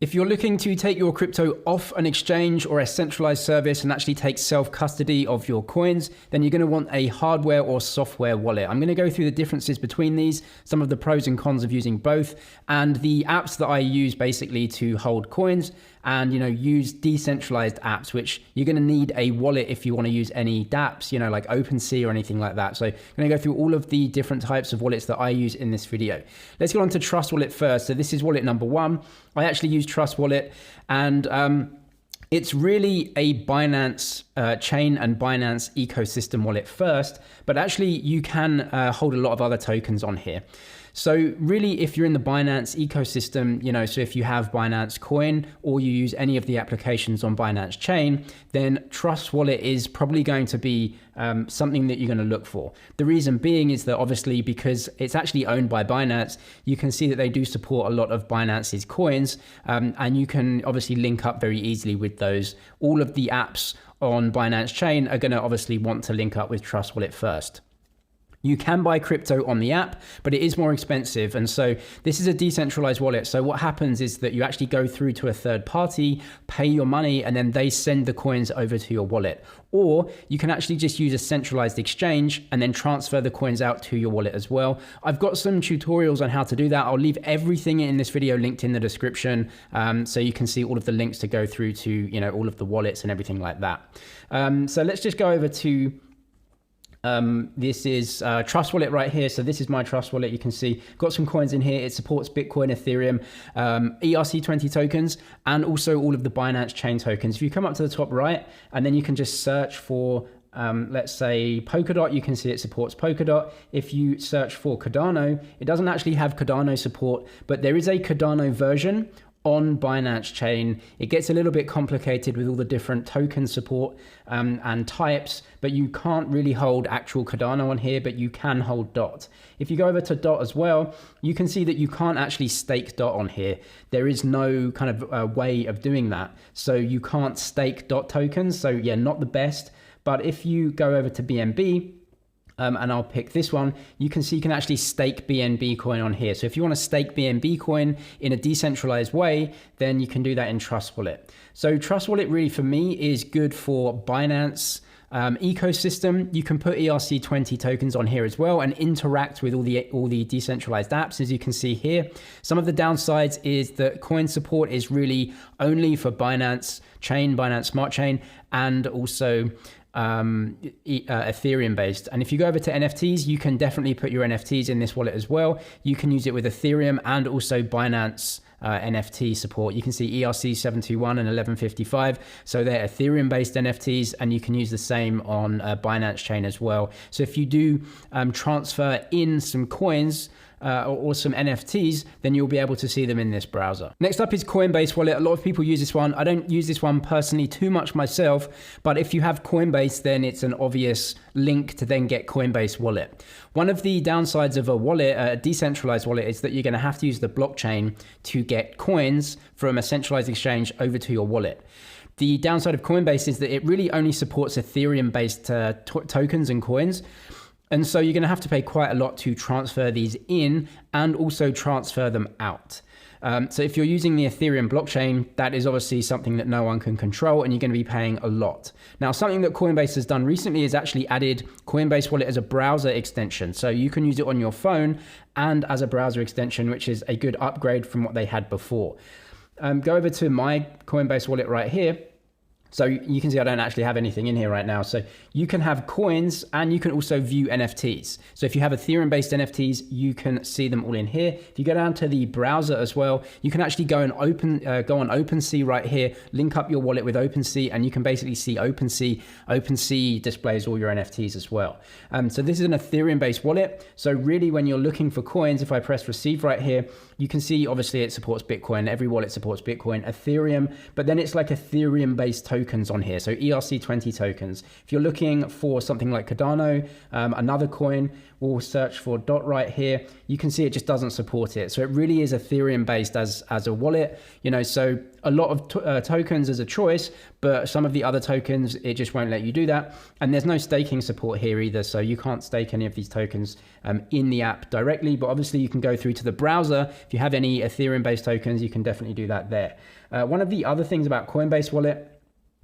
If you're looking to take your crypto off an exchange or a centralized service and actually take self-custody of your coins, then you're going to want a hardware or software wallet. I'm going to go through the differences between these, some of the pros and cons of using both, and the apps that I use basically to hold coins and, use decentralized apps, which you're going to need a wallet if you want to use any dApps, like OpenSea or anything like that. So I'm going to go through all of the different types of wallets that I use in this video. Let's get on to Trust Wallet first. So this is wallet number one. I actually use Trust Wallet, and it's really a Binance chain and Binance ecosystem wallet first, but actually you can hold a lot of other tokens on here. So really, if you're in the Binance ecosystem, so if you have Binance Coin or you use any of the applications on Binance Chain, then Trust Wallet is probably going to be something that you're going to look for. The reason being is that obviously because it's actually owned by Binance, you can see that they do support a lot of Binance's coins, and you can obviously link up very easily with those. All of the apps on Binance Chain are going to obviously want to link up with Trust Wallet first. You can buy crypto on the app, but it is more expensive. And so this is a decentralized wallet. So what happens is that you actually go through to a third party, pay your money, and then they send the coins over to your wallet. Or you can actually just use a centralized exchange and then transfer the coins out to your wallet as well. I've got some tutorials on how to do that. I'll leave everything in this video linked in the description, so you can see all of the links to go through to, all of the wallets and everything like that. So let's just go over to this is Trust Wallet right here. So this is my Trust Wallet. You can see got some coins in here. It supports Bitcoin, Ethereum, ERC20 tokens, and also all of the Binance Chain tokens. If you come up to the top right, and then you can just search for let's say Polkadot, you can see it supports Polkadot. If you search for Cardano, it doesn't actually have Cardano support, but there is a Cardano version on Binance Chain. It gets a little bit complicated with all the different token support and types, but you can't really hold actual Cardano on here, but you can hold DOT. If you go over to DOT as well, you can see that you can't actually stake DOT on here. There is no kind of way of doing that. So you can't stake DOT tokens. So yeah, not the best. But if you go over to BNB, and I'll pick this one, you can see you can actually stake BNB coin on here. So if you want to stake BNB coin in a decentralized way, then you can do that in Trust Wallet. So Trust Wallet really for me is good for Binance ecosystem. You can put ERC20 tokens on here as well and interact with all the decentralized apps, as you can see here. Some of the downsides is that coin support is really only for Binance Chain, Binance Smart Chain, and also Ethereum based. And if you go over to NFTs, you can definitely put your NFTs in this wallet as well. You can use it with Ethereum and also Binance NFT support. You can see ERC 721 and 1155. So they're Ethereum based NFTs, and you can use the same on Binance Chain as well. So if you do transfer in some coins or some NFTs, then you'll be able to see them in this browser. Next up is Coinbase Wallet. A lot of people use this one. I don't use this one personally too much myself, but if you have Coinbase, then it's an obvious link to then get Coinbase Wallet. One of the downsides of a wallet, a decentralized wallet, is that you're going to have to use the blockchain to get coins from a centralized exchange over to your wallet. The downside of Coinbase is that it really only supports Ethereum-based tokens and coins. And so you're going to have to pay quite a lot to transfer these in and also transfer them out. So if you're using the Ethereum blockchain, that is obviously something that no one can control, and you're going to be paying a lot. Now, something that Coinbase has done recently is actually added Coinbase Wallet as a browser extension. So you can use it on your phone and as a browser extension, which is a good upgrade from what they had before. Go over to my Coinbase Wallet right here. So you can see I don't actually have anything in here right now. So you can have coins and you can also view NFTs. So if you have Ethereum-based NFTs, you can see them all in here. If you go down to the browser as well, you can actually go and go on OpenSea right here, link up your wallet with OpenSea, and you can basically see OpenSea. OpenSea displays all your NFTs as well. So this is an Ethereum-based wallet. So really when you're looking for coins, if I press receive right here, you can see obviously it supports Bitcoin. Every wallet supports Bitcoin, Ethereum, but then it's like Ethereum-based tokens tokens on here. So ERC20 tokens. If you're looking for something like Cardano, another coin, we'll search for DOT right here. You can see it just doesn't support it. So it really is Ethereum based as a wallet, so a lot of tokens as a choice, but some of the other tokens, it just won't let you do that. And there's no staking support here either. So you can't stake any of these tokens in the app directly, but obviously you can go through to the browser. If you have any Ethereum based tokens, you can definitely do that there. One of the other things about Coinbase Wallet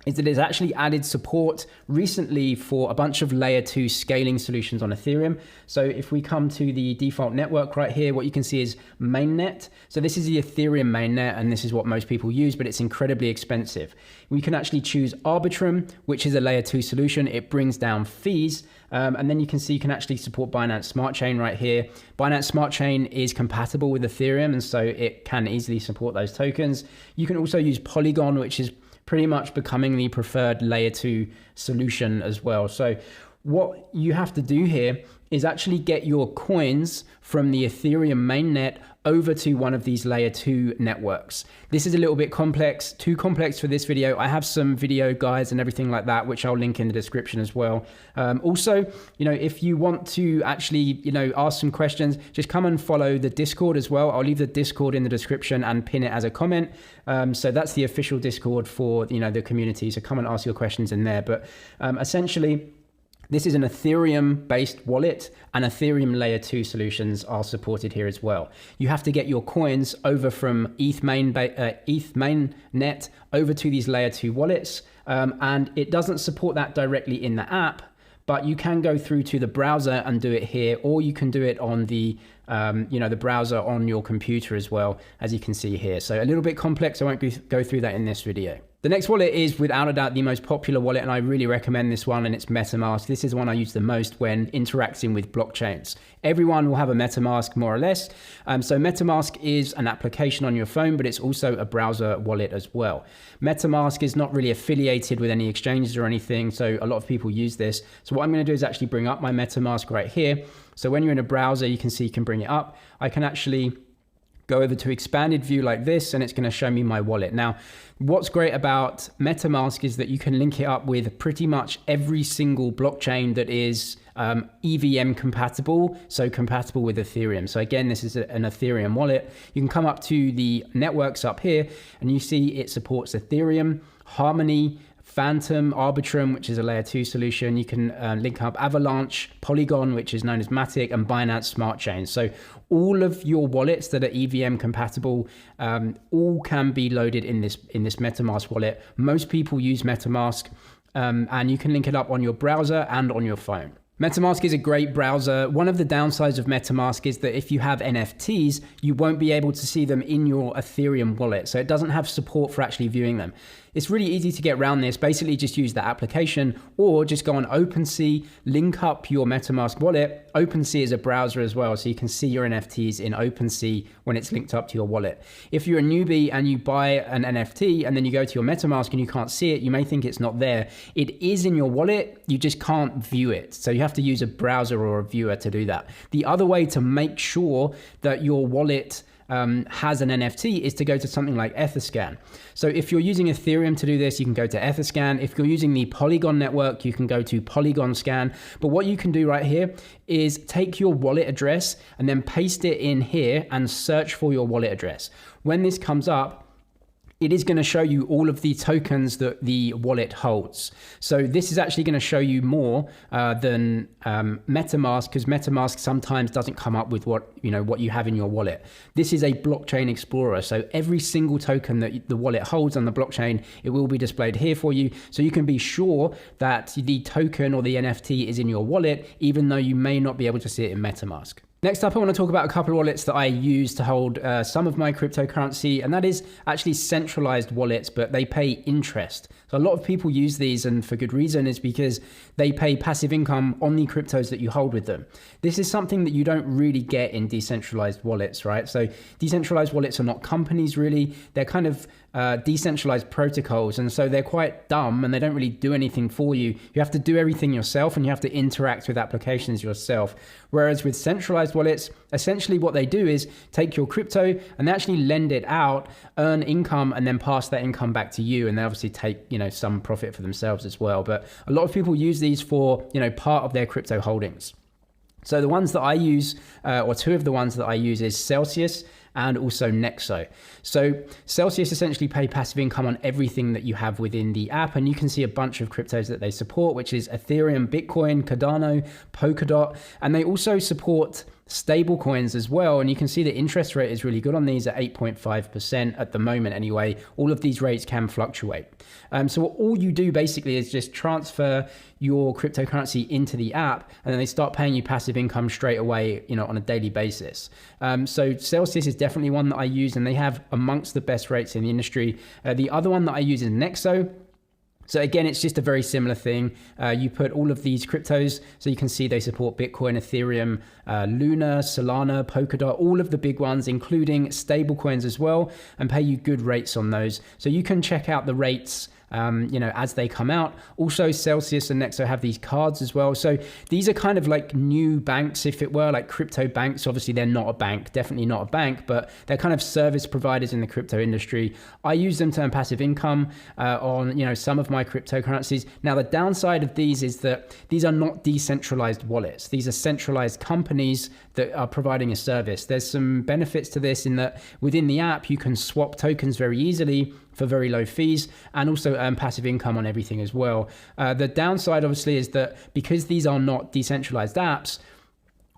is that it's actually added support recently for a bunch of layer 2 scaling solutions on Ethereum. So if we come to the default network right here, what you can see is mainnet. So this is the Ethereum mainnet, and this is what most people use, but it's incredibly expensive. We can actually choose Arbitrum, which is a layer 2 solution. It brings down fees. And then you can see you can actually support Binance Smart Chain right here. Binance Smart Chain is compatible with Ethereum, and so it can easily support those tokens. You can also use Polygon, which is pretty much becoming the preferred layer 2 solution as well. So what you have to do here is actually get your coins from the Ethereum mainnet over to one of these layer 2 networks. This is a little bit complex, too complex for this video. I have some video guides and everything like that, which I'll link in the description as well. Also, if you want to actually, ask some questions, just come and follow the Discord as well. I'll leave the Discord in the description and pin it as a comment. So that's the official Discord for, the community. So come and ask your questions in there. But essentially, this is an Ethereum-based wallet, and Ethereum layer 2 solutions are supported here as well. You have to get your coins over from ETH mainnet over to these layer 2 wallets, and it doesn't support that directly in the app, but you can go through to the browser and do it here, or you can do it on the the browser on your computer as well, as you can see here. So a little bit complex. I won't go through that in this video. The next wallet is without a doubt the most popular wallet, and I really recommend this one, and it's MetaMask. This is the one I use the most when interacting with blockchains. Everyone will have a MetaMask more or less. So MetaMask is an application on your phone, but it's also a browser wallet as well. MetaMask is not really affiliated with any exchanges or anything, so a lot of people use this. So what I'm going to do is actually bring up my MetaMask right here. So when you're in a browser, you can see you can bring it up. I can actually go over to expanded view like this, and it's going to show me my wallet. Now, what's great about MetaMask is that you can link it up with pretty much every single blockchain that is EVM compatible, so compatible with Ethereum. So again, this is an Ethereum wallet. You can come up to the networks up here, and you see it supports Ethereum, Harmony, Phantom, Arbitrum, which is a layer 2 solution. You can link up Avalanche, Polygon, which is known as Matic, and Binance Smart Chain. So all of your wallets that are EVM compatible, all can be loaded in this MetaMask wallet. Most people use MetaMask, and you can link it up on your browser and on your phone. MetaMask is a great browser. One of the downsides of MetaMask is that if you have NFTs, you won't be able to see them in your Ethereum wallet. So it doesn't have support for actually viewing them. It's really easy to get around this. Basically, just use the application or just go on OpenSea, link up your MetaMask wallet. OpenSea is a browser as well, so you can see your NFTs in OpenSea when it's linked up to your wallet. If you're a newbie and you buy an NFT and then you go to your MetaMask and you can't see it, you may think it's not there. It is in your wallet, you just can't view it. So you have to use a browser or a viewer to do that. The other way to make sure that your wallet has an NFT is to go to something like Etherscan. So if you're using Ethereum to do this, you can go to Etherscan. If you're using the Polygon network, you can go to Polygon Scan. But what you can do right here is take your wallet address and then paste it in here and search for your wallet address. When this comes up, it is going to show you all of the tokens that the wallet holds. So this is actually going to show you more than MetaMask, because MetaMask sometimes doesn't come up with what you have in your wallet. This is a blockchain explorer. So every single token that the wallet holds on the blockchain, it will be displayed here for you. So you can be sure that the token or the NFT is in your wallet, even though you may not be able to see it in MetaMask. Next up, I want to talk about a couple of wallets that I use to hold some of my cryptocurrency, and that is actually centralized wallets, but they pay interest. So a lot of people use these, and for good reason, is because they pay passive income on the cryptos that you hold with them. This is something that you don't really get in decentralized wallets, right? So decentralized wallets are not companies really. They're kind of decentralized protocols, and so they're quite dumb and they don't really do anything for you. You have to do everything yourself, and you have to interact with applications yourself. Whereas with centralized decentralized wallets, essentially what they do is take your crypto and they actually lend it out, earn income, and then pass that income back to you. And they obviously take, some profit for themselves as well. But a lot of people use these for, part of their crypto holdings. So the ones that I use, or two of the ones that I use, is Celsius and also Nexo. So Celsius essentially pay passive income on everything that you have within the app, and you can see a bunch of cryptos that they support, which is Ethereum, Bitcoin, Cardano, Polkadot, and they also support stable coins as well. And you can see the interest rate is really good on these at 8.5% at the moment anyway. All of these rates can fluctuate. So all you do basically is just transfer your cryptocurrency into the app, and then they start paying you passive income straight away, on a daily basis. So Celsius is definitely one that I use, and they have amongst the best rates in the industry. The other one that I use is Nexo. So again, it's just a very similar thing. You put all of these cryptos, so you can see they support Bitcoin, Ethereum, Luna, Solana, Polkadot, all of the big ones, including stable coins as well, and pay you good rates on those. So you can check out the rates as they come out. Also, Celsius and Nexo have these cards as well. So these are kind of like new banks, if it were, like crypto banks. Obviously, they're not a bank, definitely not a bank, but they're kind of service providers in the crypto industry. I use them to earn passive income on, some of my cryptocurrencies. Now, the downside of these is that these are not decentralized wallets. These are centralized companies that are providing a service. There's some benefits to this in that within the app, you can swap tokens very easily for very low fees, and also earn passive income on everything as well. The downside, obviously, is that because these are not decentralized apps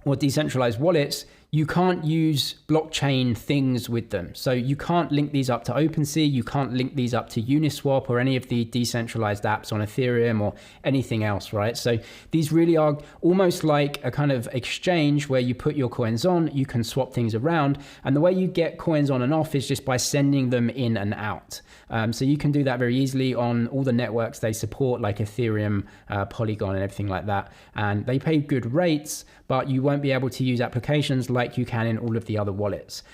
or decentralized wallets, you can't use blockchain things with them. So you can't link these up to OpenSea, you can't link these up to Uniswap or any of the decentralized apps on Ethereum or anything else, right? So these really are almost like a kind of exchange where you put your coins on, you can swap things around, and the way you get coins on and off is just by sending them in and out. So you can do that very easily on all the networks they support, like Ethereum, Polygon, and everything like that. And they pay good rates, but you won't be able to use applications like you can in all of the other wallets.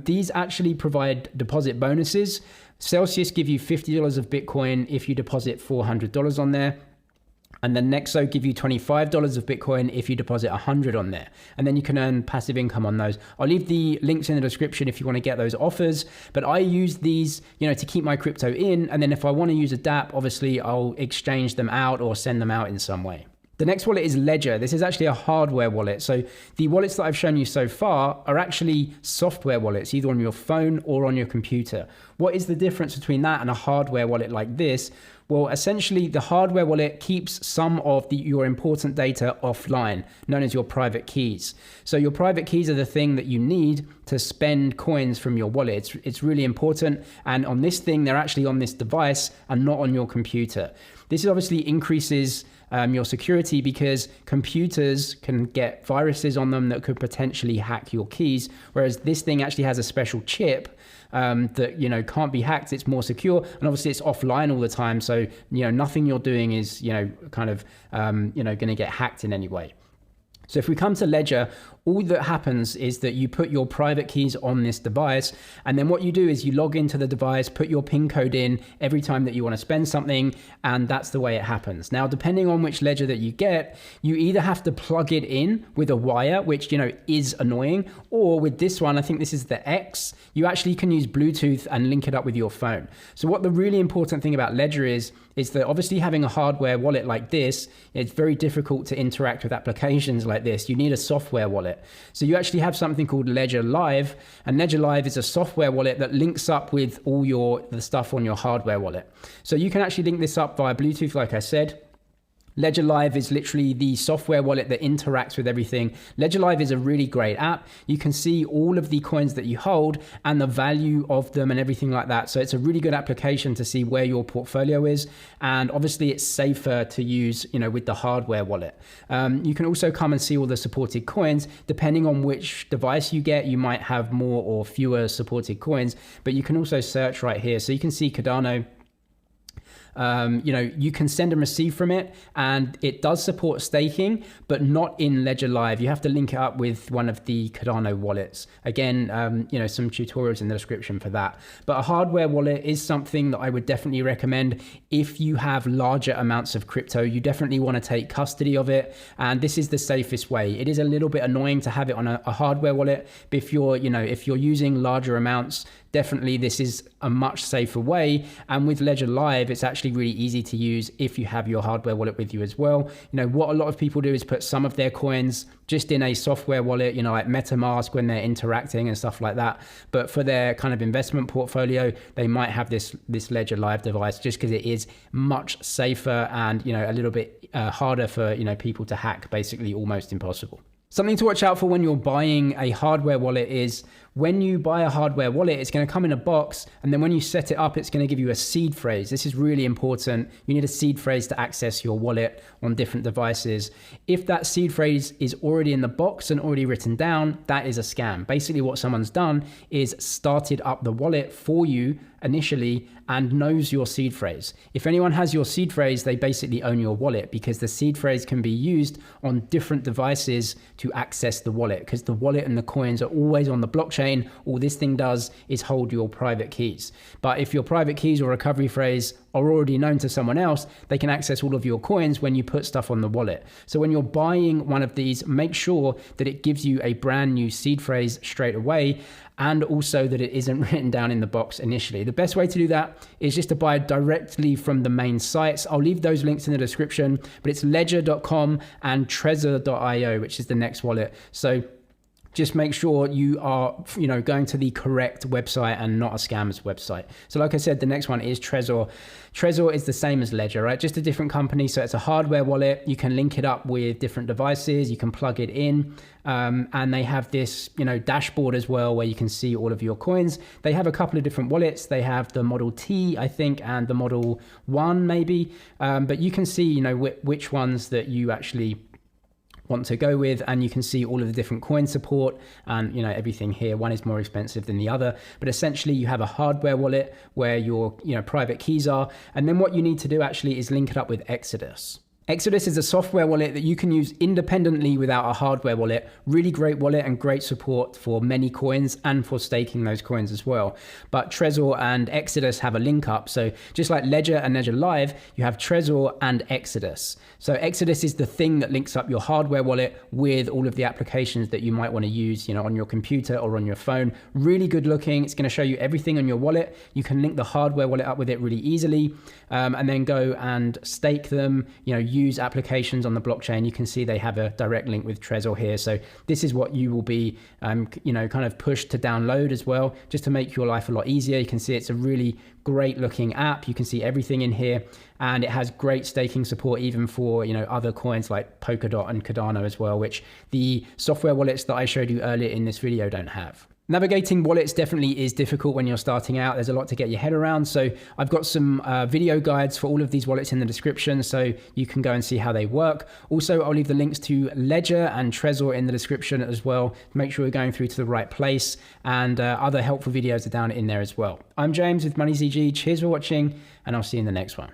These actually provide deposit bonuses. Celsius give you $50 of Bitcoin if you deposit $400 on there. And then Nexo give you $25 of Bitcoin if you deposit 100 on there. And then you can earn passive income on those. I'll leave the links in the description if you want to get those offers. But I use these, to keep my crypto in. And then if I want to use a dApp, obviously I'll exchange them out or send them out in some way. The next wallet is Ledger. This is actually a hardware wallet. So the wallets that I've shown you so far are actually software wallets, either on your phone or on your computer. What is the difference between that and a hardware wallet like this? Well, essentially, the hardware wallet keeps some of your important data offline, known as your private keys. So your private keys are the thing that you need to spend coins from your wallet. It's really important. And on this thing, they're actually on this device and not on your computer. This obviously increases your security because computers can get viruses on them that could potentially hack your keys, whereas this thing actually has a special chip that can't be hacked. It's more secure, and obviously it's offline all the time, so nothing you're doing is going to get hacked in any way. So if we come to Ledger, all that happens is that you put your private keys on this device, and then what you do is you log into the device, put your PIN code in every time that you want to spend something, and that's the way it happens. Now, depending on which Ledger that you get, you either have to plug it in with a wire, which is annoying, or with this one, I think this is the X, you actually can use Bluetooth and link it up with your phone. So what the really important thing about Ledger is that obviously having a hardware wallet like this, it's very difficult to interact with applications like this. You need a software wallet. So you actually have something called Ledger Live, and Ledger Live is a software wallet that links up with all the stuff on your hardware wallet. So you can actually link this up via Bluetooth, like I said. Ledger Live is literally the software wallet that interacts with everything. Ledger Live is a really great app. You can see all of the coins that you hold and the value of them and everything like that. So it's a really good application to see where your portfolio is. And obviously it's safer to use, with the hardware wallet. You can also come and see all the supported coins. Depending on which device you get, you might have more or fewer supported coins, but you can also search right here. So you can see Cardano, You can send and receive from it, and it does support staking, but not in Ledger Live. You have to link it up with one of the Cardano wallets. Again, some tutorials in the description for that. But a hardware wallet is something that I would definitely recommend if you have larger amounts of crypto. You definitely want to take custody of it, and this is the safest way. It is a little bit annoying to have it on a hardware wallet, but if you're using larger amounts, definitely this is a much safer way. And with Ledger Live, it's actually really easy to use if you have your hardware wallet with you as well. What a lot of people do is put some of their coins just in a software wallet, like MetaMask, when they're interacting and stuff like that. But for their kind of investment portfolio, they might have this Ledger Live device, just because it is much safer and a little bit harder for people to hack, basically almost impossible. Something to watch out for when you're buying a hardware wallet is when you buy a hardware wallet, it's going to come in a box, and then when you set it up, it's going to give you a seed phrase. This is really important. You need a seed phrase to access your wallet on different devices. If that seed phrase is already in the box and already written down, that is a scam. Basically, what someone's done is started up the wallet for you initially and knows your seed phrase. If anyone has your seed phrase, they basically own your wallet, because the seed phrase can be used on different devices to access the wallet, because the wallet and the coins are always on the blockchain. All this thing does is hold your private keys. But if your private keys or recovery phrase are already known to someone else, they can access all of your coins when you put stuff on the wallet. So when you're buying one of these, make sure that it gives you a brand new seed phrase straight away, and also that it isn't written down in the box initially. The best way to do that is just to buy directly from the main sites. I'll leave those links in the description, but it's ledger.com and trezor.io, which is the next wallet. So just make sure you are, going to the correct website and not a scammer's website. So like I said, the next one is Trezor. Trezor is the same as Ledger, right? Just a different company. So it's a hardware wallet. You can link it up with different devices. You can plug it in. And they have this, dashboard as well, where you can see all of your coins. They have a couple of different wallets. They have the Model T, I think, and the Model 1 maybe. But you can see, which ones that you actually want to go with, and you can see all of the different coin support and everything here. One is more expensive than the other, but essentially you have a hardware wallet where your private keys are, and then what you need to do actually is link it up with Exodus. Exodus is a software wallet that you can use independently without a hardware wallet. Really great wallet and great support for many coins and for staking those coins as well. But Trezor and Exodus have a link up. So just like Ledger and Ledger Live, you have Trezor and Exodus. So Exodus is the thing that links up your hardware wallet with all of the applications that you might want to use, on your computer or on your phone. Really good looking. It's going to show you everything on your wallet. You can link the hardware wallet up with it really easily, and then go and stake them, use applications on the blockchain. You can see they have a direct link with Trezor here. So this is what you will be, kind of pushed to download as well, just to make your life a lot easier. You can see it's a really great looking app. You can see everything in here, and it has great staking support even for, other coins like Polkadot and Cardano as well, which the software wallets that I showed you earlier in this video don't have. Navigating wallets definitely is difficult when you're starting out. There's a lot to get your head around. So I've got some video guides for all of these wallets in the description, so you can go and see how they work. Also, I'll leave the links to Ledger and Trezor in the description as well. Make sure you're going through to the right place, and other helpful videos are down in there as well. I'm James with MoneyZG. Cheers for watching, and I'll see you in the next one.